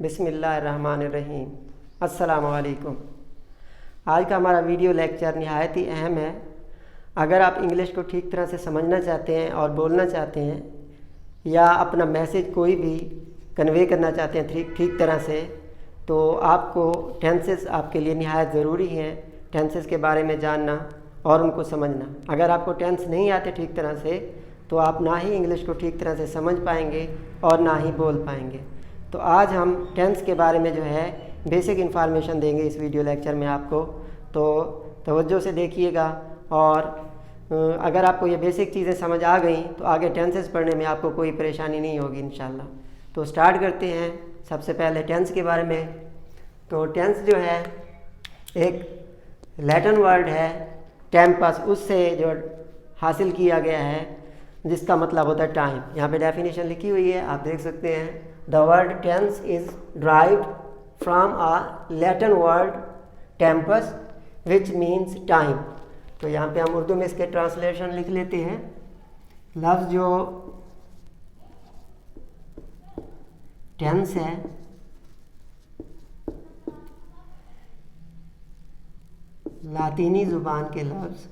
बिस्मिल्लाहिर्रहमानिर्रहीम। अस्सलाम वालेकुम। आज का हमारा वीडियो लेक्चर निहायत ही अहम है। अगर आप इंग्लिश को ठीक तरह से समझना चाहते हैं और बोलना चाहते हैं या अपना मैसेज कोई भी कन्वे करना चाहते हैं ठीक तरह से, तो आपको टेंसेस आपके लिए निहायत ज़रूरी हैं। टेंसेस के बारे में जानना और उनको समझना। अगर आपको टेंस नहीं आते ठीक तरह से तो आप ना ही इंग्लिश को ठीक तरह से समझ पाएंगे और ना ही बोल पाएंगे। तो आज हम टेंस के बारे में जो है बेसिक इन्फॉर्मेशन देंगे इस वीडियो लेक्चर में आपको, तो तवज्जो से देखिएगा। और अगर आपको ये बेसिक चीज़ें समझ आ गई तो आगे टेंसेस पढ़ने में आपको कोई परेशानी नहीं होगी इंशाल्लाह। तो स्टार्ट करते हैं सबसे पहले टेंस के बारे में। तो टेंस जो है एक लैटिन वर्ड है टेम्पस, उससे जो हासिल किया गया है, जिसका मतलब होता है टाइम। यहाँ पे डेफिनेशन लिखी हुई है, आप देख सकते हैं। The word tense is derived from a Latin word tempus which means time. तो यहाँ पे हम उर्दू में इसके ट्रांसलेशन लिख लेते हैं। लफ्ज़ जो टेंस है लातीनी ज़ुबान के लफ्ज़,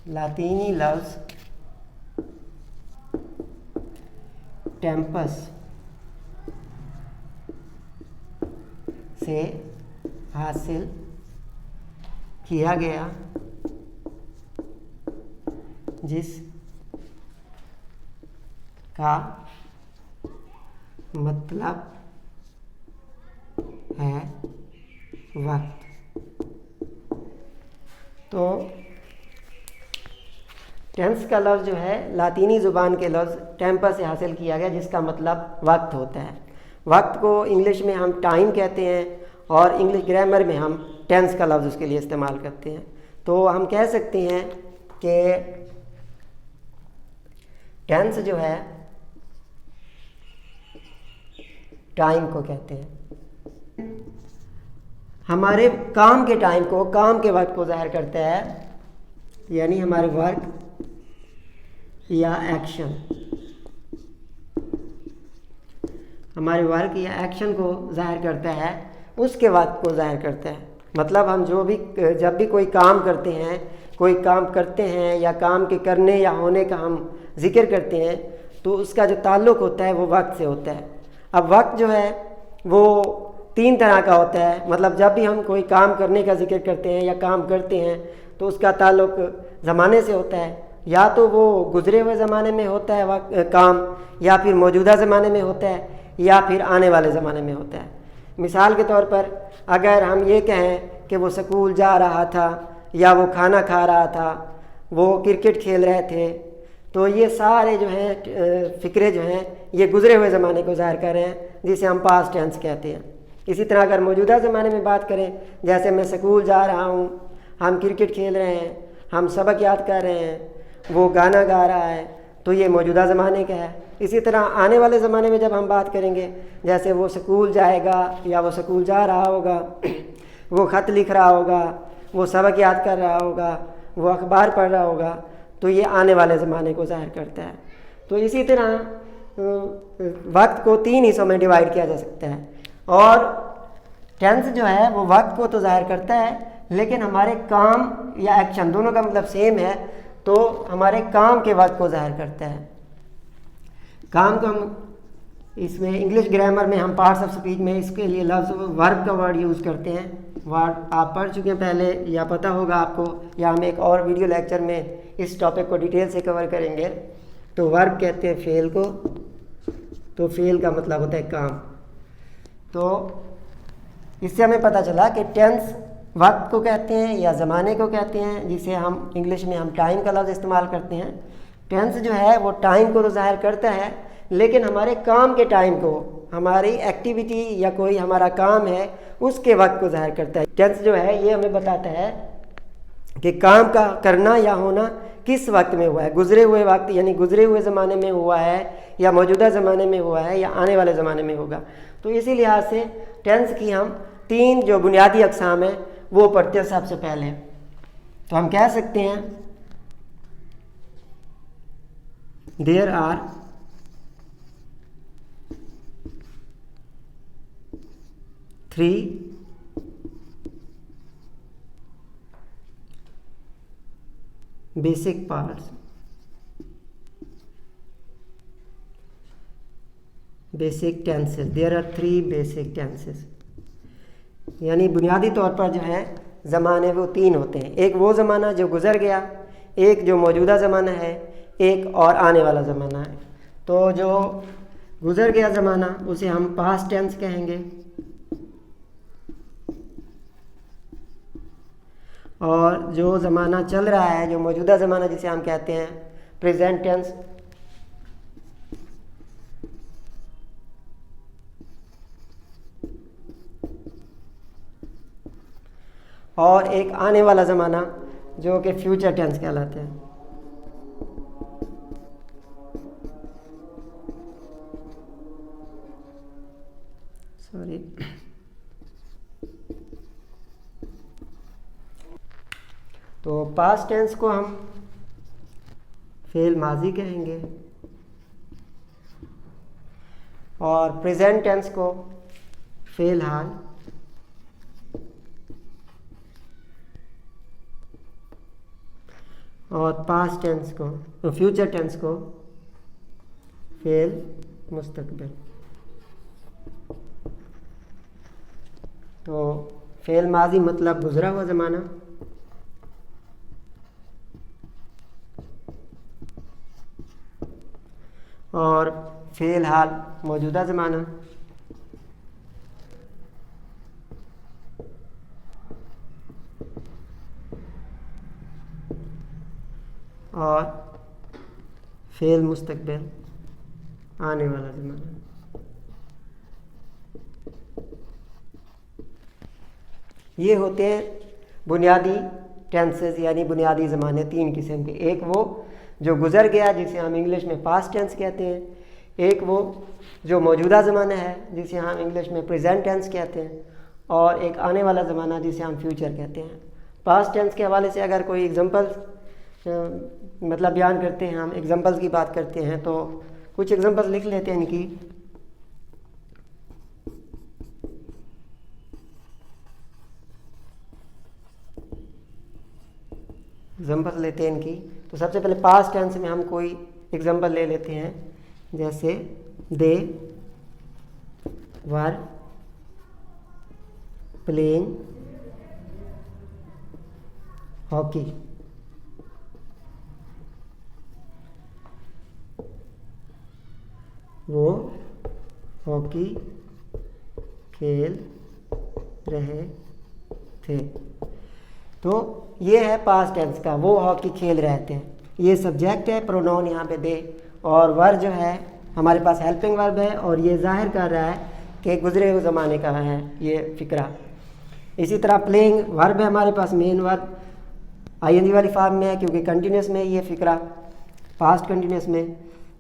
लातीनी लफ्ज़ टेम्पस से हासिल किया गया, जिस का मतलब है वक्त। तो टेंस का लफ्ज़ जो है लातीनी ज़ुबान के लफ्ज़ टेम्पस से हासिल किया गया, जिसका मतलब वक्त होता है। वक्त को इंग्लिश में हम टाइम कहते हैं और इंग्लिश ग्रामर में हम टेंस का लफ्ज़ उसके लिए इस्तेमाल करते हैं। तो हम कह सकते हैं कि टेंस जो है टाइम को कहते हैं। हमारे काम के टाइम को, काम के वक्त को ज़ाहिर करता है, यानी हमारे वर्क या एक्शन, हमारे वर्क या एक्शन को ज़ाहिर करता है, उसके वक्त को ज़ाहिर करता है। मतलब हम जब भी कोई काम करते हैं, कोई काम करते हैं या काम के करने या होने का हम जिक्र करते हैं, तो उसका जो ताल्लुक़ होता है वो वक्त से होता है। अब वक्त जो है वो तीन तरह का होता है। मतलब जब भी हम कोई काम करने का जिक्र करते हैं या काम करते हैं तो उसका ताल्लुक़ ज़माने से होता है। या तो वो गुज़रे हुए ज़माने में होता है वक्त काम, या फिर मौजूदा ज़माने में होता है, या फिर आने वाले ज़माने में होता है। मिसाल के तौर पर अगर हम ये कहें कि वो स्कूल जा रहा था, या वो खाना खा रहा था, वो क्रिकेट खेल रहे थे, तो ये सारे जो हैं फ़िक्रे जो हैं ये गुज़रे हुए ज़माने को ज़ाहिर कर रहे हैं, जिसे हम पास्ट टेंस कहते हैं। इसी तरह अगर मौजूदा ज़माने में बात करें, जैसे मैं स्कूल जा रहा हूँ, हम क्रिकेट खेल रहे हैं, हम सबक याद कर रहे हैं, वो गाना गा रहा है, तो ये मौजूदा ज़माने का है। इसी तरह आने वाले ज़माने में जब हम बात करेंगे, जैसे वो स्कूल जाएगा या वो स्कूल जा रहा होगा, वो ख़त लिख रहा होगा, वो सबक याद कर रहा होगा, वो अखबार पढ़ रहा होगा, तो ये आने वाले ज़माने को ज़ाहिर करता है। तो इसी तरह वक्त को तीन हिस्सों में डिवाइड किया जा सकता है। और टेंस जो है वो वक्त को तो ज़ाहिर करता है, लेकिन हमारे काम या एक्शन दोनों का मतलब सेम है, तो हमारे काम के वक्त को ज़ाहिर करता है। काम को हम इसमें इंग्लिश ग्रामर में हम पार्ट्स ऑफ स्पीच में इसके लिए लफ्ज़ वर्ब का वर्ड यूज़ करते हैं। वर्ड आप पढ़ चुके हैं पहले, या पता होगा आपको, या हम एक और वीडियो लेक्चर में इस टॉपिक को डिटेल से कवर करेंगे। तो वर्ब कहते हैं फेल को, तो फेल का मतलब होता है काम। तो इससे हमें पता चला कि टेंस वक्त को कहते हैं या ज़माने को कहते हैं, जिसे हम इंग्लिश में हम टाइम का लफ्ज़ इस्तेमाल करते हैं। टेंस जो है वो टाइम को तो ज़ाहिर करता है, लेकिन हमारे काम के टाइम को, हमारी एक्टिविटी या कोई हमारा काम है उसके वक्त को ज़ाहिर करता है। टेंस जो है ये हमें बताता है कि काम का करना या होना किस वक्त में हुआ है, गुज़रे हुए वक्त यानी गुज़रे हुए ज़माने में हुआ है, या मौजूदा ज़माने में हुआ है, या आने वाले ज़माने में होगा। तो इसी लिहाज से टेंस की हम तीन जो बुनियादी अक़साम हैं वो पढ़ते हैं सबसे पहले। तो हम कह सकते हैं there are 3 basic parts, basic tenses. There are 3 basic tenses, यानी बुनियादी तौर पर जो है ज़माने वो 3 होते हैं। एक वो ज़माना जो गुज़र गया, एक जो मौजूदा ज़माना है, एक और आने वाला ज़माना है। तो जो गुज़र गया ज़माना उसे हम पास्ट टेंस कहेंगे, और जो ज़माना चल रहा है, जो मौजूदा ज़माना जिसे हम कहते हैं प्रेजेंट टेंस। और एक आने वाला ज़माना जो कि फ्यूचर टेंस कहलाते हैं। सॉरी, तो पास्ट टेंस को हम फेल माजी कहेंगे और प्रेजेंट टेंस को फेल हाल, और पास्ट टेंस को, फ्यूचर टेंस को फेल मुस्तकबिल। तो फेल माजी मतलब गुजरा हुआ ज़माना, और फेल हाल मौजूदा ज़माना, और फेल मुस्तकबिल आने वाला ज़माना। ये होते हैं बुनियादी टेंसेस, यानी बुनियादी ज़माने 3 किस्म के। एक वो जो गुज़र गया जिसे हम इंग्लिश में पास्ट टेंस कहते हैं, एक वो जो मौजूदा ज़माना है जिसे हम इंग्लिश में प्रेजेंट टेंस कहते हैं, और एक आने वाला ज़माना जिसे हम फ्यूचर कहते हैं। पास्ट टेंस के हवाले से अगर कोई एग्जांपल्स मतलब बयान करते हैं, हम एग्जांपल्स की बात करते हैं, तो कुछ एग्जांपल्स लिख लेते हैं इनकी। एग्जांपल लेते हैं इनकी। तो सबसे पहले पास्ट टेंस में हम कोई एग्जांपल ले लेते हैं, जैसे दे वर प्लेइंग हॉकी। वो हॉकी खेल रहे थे। तो ये है पास्ट टेंस का, वो हॉकी खेल रहे थे। ये सब्जेक्ट है, प्रोनाउन यहाँ पे दे, और वर्ब जो है हमारे पास हेल्पिंग वर्ब है, और ये जाहिर कर रहा है कि गुजरे हुए ज़माने का है ये फ़िक्रा। इसी तरह प्लेइंग वर्ब है हमारे पास, मेन वर्ब आईएनजी वाली फॉर्म में है क्योंकि कंटिन्यूस में ये फ़िक्रा, पास्ट कंटिन्यूस में।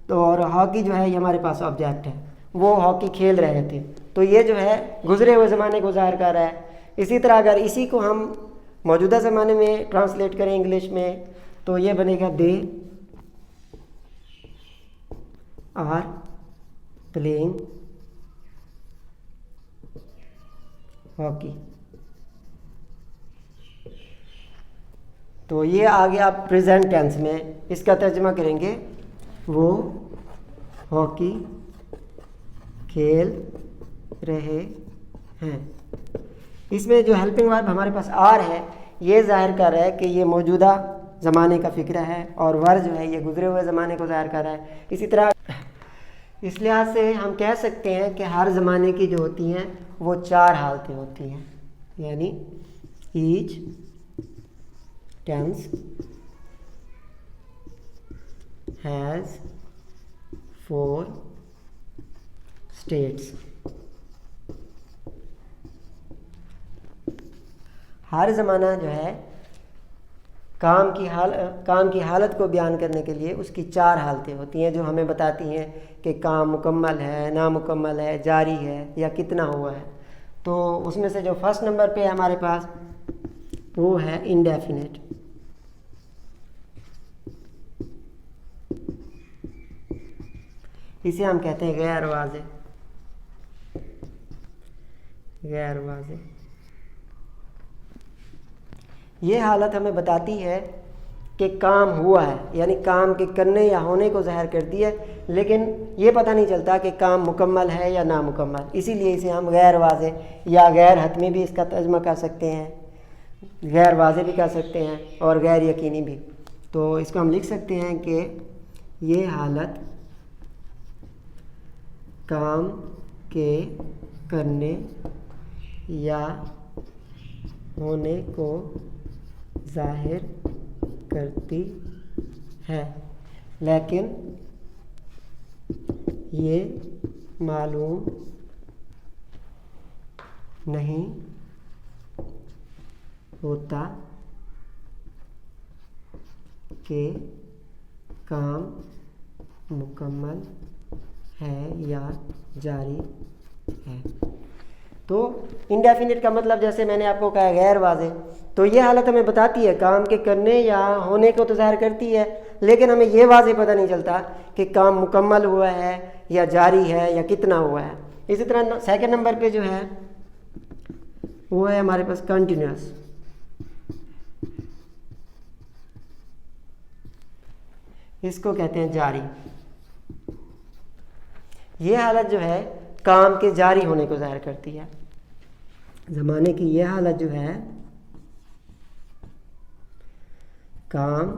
तो और हॉकी जो है ये हमारे पास ऑब्जेक्ट है, वो हॉकी खेल रहे थे। तो ये जो है गुजरे हुए ज़माने को ज़ाहिर कर रहा है। इसी तरह अगर इसी को हम मौजूदा ज़माने में ट्रांसलेट करें इंग्लिश में, तो ये बनेगा दे आर प्लेइंग हॉकी। तो ये आ गया प्रेजेंट टेंस में। इसका तर्जुमा करेंगे, वो हॉकी खेल रहे हैं। इसमें जो हेल्पिंग वर्ब हमारे पास आर है, ये जाहिर कर रहा है कि ये मौजूदा ज़माने का फ़िक्र है, और वर जो है ये गुजरे हुए ज़माने को जाहिर कर रहा है। इसी तरह इस लिहाज से हम कह सकते हैं कि हर ज़माने की जो होती हैं वो 4 हालतें होती हैं, यानी ईच टेंस हैज़ 4 स्टेट्स। हर ज़माना जो है काम की हालत को बयान करने के लिए उसकी 4 हालतें होती हैं, जो हमें बताती हैं कि काम मुकम्मल है, नामुकम्मल है, जारी है या कितना हुआ है। तो उसमें से जो फर्स्ट नंबर पे है हमारे पास वो है इंडेफिनिट। इसे हम कहते हैं गैर वाज़े, गैर वाज़े। ये हालत हमें बताती है कि काम हुआ है, यानी काम के करने या होने को ज़ाहिर करती है, लेकिन ये पता नहीं चलता कि काम मुकम्मल है या नामुकम्मल। इसीलिए इसे हम गैर वाज़े या गैर हतमी भी इसका तर्जुमा कर सकते हैं, गैर वाज़े भी कर सकते हैं और गैर यकीनी भी। तो इसको हम लिख सकते हैं कि ये हालत काम के करने या होने को ज़ाहिर करती है, लेकिन ये मालूम नहीं होता कि काम मुकम्मल है या जारी है। तो इंडेफिनिट का मतलब जैसे मैंने आपको कहा गैर वाज़े, तो ये हालत हमें बताती है काम के करने या होने को तो ज़ाहिर करती है, लेकिन हमें ये वाज़े पता नहीं चलता कि काम मुकम्मल हुआ है या जारी है या कितना हुआ है। इसी तरह सेकंड नंबर पे जो है वो है हमारे पास कंटिन्यूस। इसको कहते हैं जारी। ये हालत जो है काम के जारी होने को ज़ाहिर करती है। ज़माने की ये हालत जो है काम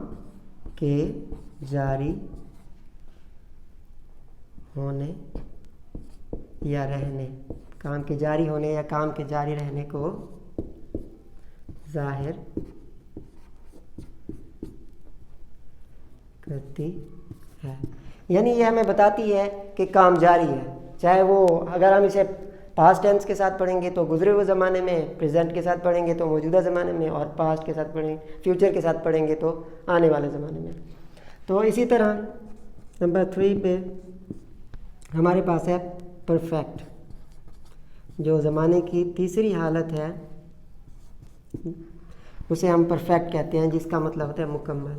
के जारी होने या रहने, काम के जारी होने या काम के जारी रहने को ज़ाहिर करती है। यानी ये हमें बताती है कि काम जारी है, चाहे वो अगर हम इसे पास्ट टेंस के साथ पढ़ेंगे तो गुजरे हुए ज़माने में, प्रेजेंट के साथ पढ़ेंगे तो मौजूदा ज़माने में, और पास्ट के साथ पढ़ेंगे, फ्यूचर के साथ पढ़ेंगे तो आने वाले ज़माने में। तो इसी तरह नंबर 3 पे हमारे पास है परफेक्ट, जो ज़माने की तीसरी हालत है उसे हम परफेक्ट कहते हैं, जिसका मतलब होता है मुकम्मल।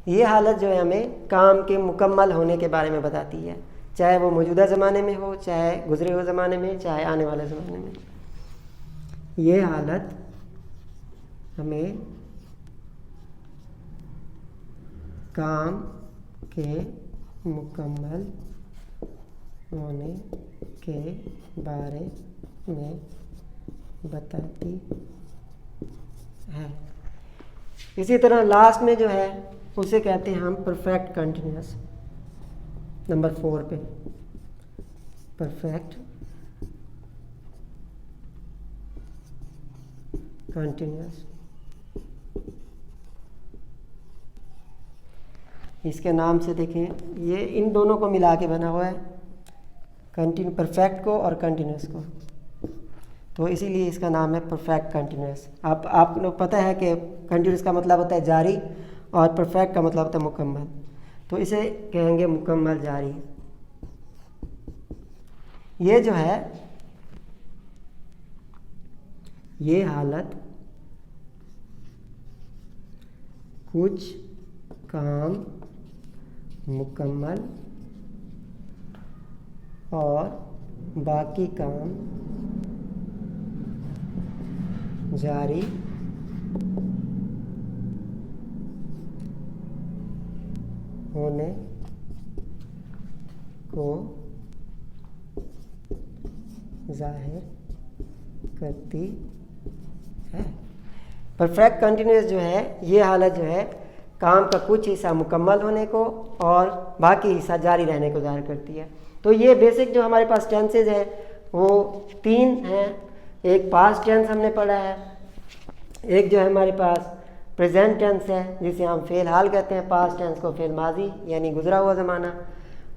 ये हालत जो है हमें काम के मुकम्मल होने के बारे में बताती है, चाहे वो मौजूदा ज़माने में हो, चाहे गुजरे हुए ज़माने में, चाहे आने वाले ज़माने में। ये हालत हमें काम के मुकम्मल होने के बारे में बताती है। इसी तरह लास्ट में जो है उसे कहते हैं हम परफेक्ट कंटिन्यूस। नंबर 4 पे परफेक्ट कंटिन्यूस। इसके नाम से देखें, ये इन दोनों को मिला के बना हुआ है, कंटिन्यू परफेक्ट को और कंटिन्यूस को, तो इसीलिए इसका नाम है परफेक्ट कंटिन्यूस। आप लोग पता है कि कंटिन्यूस का मतलब होता है जारी और परफेक्ट का मतलब होता है मुकम्मल, तो इसे कहेंगे मुकम्मल जारी। ये जो है ये हालत कुछ काम मुकम्मल और बाकी काम जारी होने को जाहिर करती है। परफेक्ट कंटिन्यूस जो है ये हालत जो है काम का कुछ हिस्सा मुकम्मल होने को और बाकी हिस्सा जारी रहने को जाहिर करती है। तो ये बेसिक जो हमारे पास टेंसेज है वो 3 हैं। एक पास्ट टेंस हमने पढ़ा है, एक जो है हमारे पास प्रेजेंट टेंस है जिसे हम फ़ेल हाल कहते हैं, पास्ट टेंस को फ़ेल माजी यानी गुजरा हुआ ज़माना,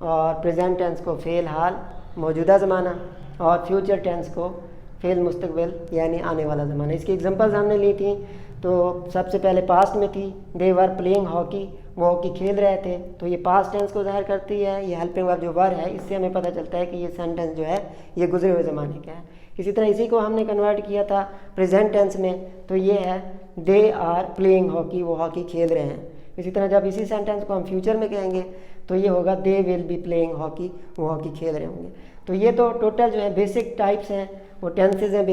और प्रेजेंट टेंस को फ़ेल हाल मौजूदा ज़माना, और फ्यूचर टेंस को फ़ेल मुस्तकबिल यानी आने वाला ज़माना। इसकी एग्जांपल्स हमने ली थी, तो सबसे पहले पास्ट में थी, दे वर प्लेइंग हॉकी, वो हॉकी खेल रहे थे, तो ये पास्ट टेंस को ज़ाहिर करती है। ये हेल्पिंग वर्ब जो वर है इससे हमें पता चलता है कि ये सेंटेंस जो है ये गुजरे हुए ज़माने का है। इसी तरह इसी को हमने कन्वर्ट किया था प्रेजेंट टेंस में, तो ये है दे आर प्लेइंग हॉकी, वो हॉकी खेल रहे हैं। इसी तरह जब इसी सेंटेंस को हम फ्यूचर में कहेंगे तो ये होगा they will be playing hockey, वो हॉकी खेल रहे होंगे। तो ये तो टोटल जो है बेसिक टाइप्स हैं, वो टेंसेज हैं,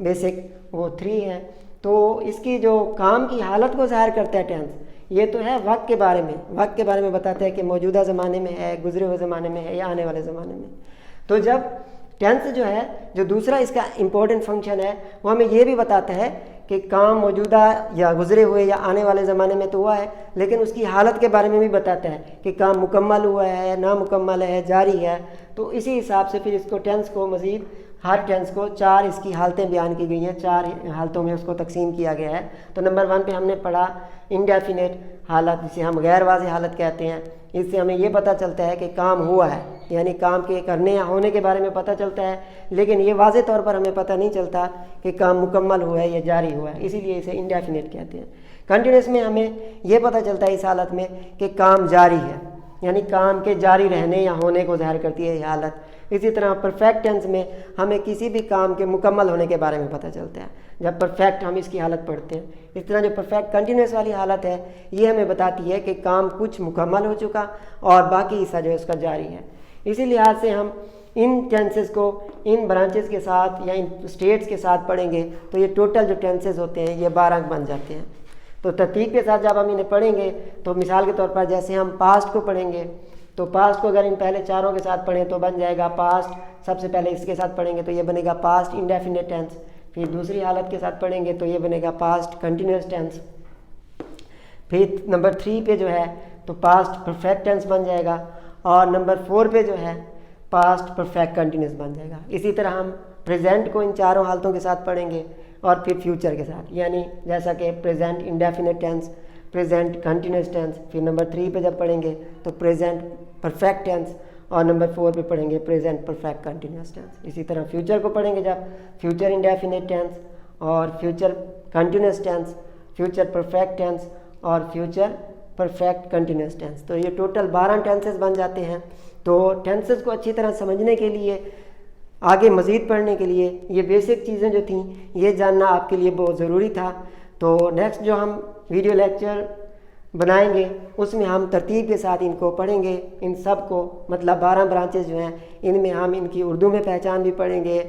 बेसिक वो 3 हैं। तो इसकी जो काम की हालत को ज़ाहिर करता है टेंस, ये तो है वक्त के बारे में बताता है कि मौजूदा ज़माने में है, गुजरे हुए ज़माने में है या आने वाले ज़माने में। तो जब टेंस जो है, जो दूसरा इसका इम्पोर्टेंट फंक्शन है, वो हमें ये भी बताता है कि काम मौजूदा या गुजरे हुए या आने वाले ज़माने में तो हुआ है, लेकिन उसकी हालत के बारे में भी बताता है कि काम मुकम्मल हुआ है, नामुकम्मल है, जारी है। तो इसी हिसाब से फिर इसको टेंस को मज़ीद, हर टेंस को 4 इसकी हालतें बयान की गई हैं, 4 हालतों में उसको तकसीम किया गया है। तो नंबर 1 पे हमने पढ़ा इनडेफिनेट हालत, जिसे हम गैर वाज़े हालत कहते हैं। इससे हमें ये पता चलता है कि काम हुआ है, यानी काम के करने या होने के बारे में पता चलता है, लेकिन ये वाज़े तौर पर हमें पता नहीं चलता कि काम मुकम्मल हुआ है या जारी हुआ है, इसीलिए इसे इनडेफिनेट कहते हैं। कंटिन्यूस में हमें ये पता चलता है इस हालत में कि काम जारी है, यानी काम के जारी रहने या होने को ज़ाहिर करती है ये हालत। इसी तरह परफेक्ट टेंस में हमें किसी भी काम के मुकम्मल होने के बारे में पता चलता है जब परफेक्ट हम इसकी हालत पढ़ते हैं। इस तरह जो परफेक्ट कंटिन्यूस वाली हालत है, ये हमें बताती है कि काम कुछ मुकम्मल हो चुका और बाकी हिस्सा जो है उसका जारी है। इसी लिहाज से हम इन टेंसेस को इन ब्रांचेस के साथ या इन स्टेट्स के साथ पढ़ेंगे तो ये टोटल जो टेंसेस होते हैं ये 12 अंक बन जाते हैं। तो तरतीब के साथ जब हम इन्हें पढ़ेंगे तो मिसाल के तौर पर जैसे हम पास्ट को पढ़ेंगे, तो पास्ट को अगर इन पहले चारों के साथ पढ़ें तो बन जाएगा पास्ट, सबसे पहले इसके साथ पढ़ेंगे तो ये बनेगा पास्ट इंडेफिनिट टेंस। फिर दूसरी हालत के साथ पढ़ेंगे तो ये बनेगा पास्ट कंटिन्यूस टेंस। फिर नंबर 3 पे जो है तो पास्ट परफेक्ट टेंस बन जाएगा, और नंबर 4 पे जो है पास्ट परफेक्ट कंटिन्यूस बन जाएगा। इसी तरह हम प्रेजेंट को इन चारों हालतों के साथ पढ़ेंगे और फिर फ्यूचर के साथ, यानी जैसा कि present indefinite tense, present continuous tense. फिर नंबर 3 पे जब पढ़ेंगे तो प्रेजेंट परफेक्ट टेंस, और नंबर 4 पे पढ़ेंगे प्रेजेंट परफेक्ट कंटिन्यूस टेंस। इसी तरह फ्यूचर को पढ़ेंगे जब फ्यूचर इंडेफिनिट टेंस और future continuous tense, future perfect tense और फ्यूचर परफेक्ट कंटिन्यूस टेंस। तो ये टोटल 12 टेंसेस बन जाते हैं। तो टेंसेस को अच्छी तरह समझने के लिए, आगे मज़ीद पढ़ने के लिए, ये बेसिक चीज़ें जो थीं ये जानना आपके लिए बहुत ज़रूरी था। तो नेक्स्ट जो हम वीडियो लेक्चर बनाएंगे उसमें हम तरतीब के साथ इनको पढ़ेंगे, इन सब को, मतलब 12 ब्रांचेस जो हैं इनमें हम इनकी उर्दू में पहचान भी पढ़ेंगे,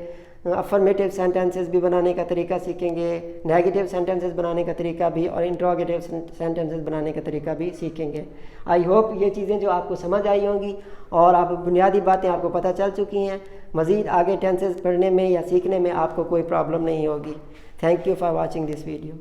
अफर्मेटिव सेंटेंसेस भी बनाने का तरीका सीखेंगे, नेगेटिव सेंटेंसेस बनाने का तरीका भी, और इंट्रोगेटिव सेंटेंसेस बनाने का तरीका भी सीखेंगे। आई होप ये चीज़ें जो आपको समझ आई होंगी और आप बुनियादी बातें आपको पता चल चुकी हैं। मज़ीद आगे टेंसेस पढ़ने में या सीखने में आपको कोई प्रॉब्लम नहीं होगी। Thank you for watching this video.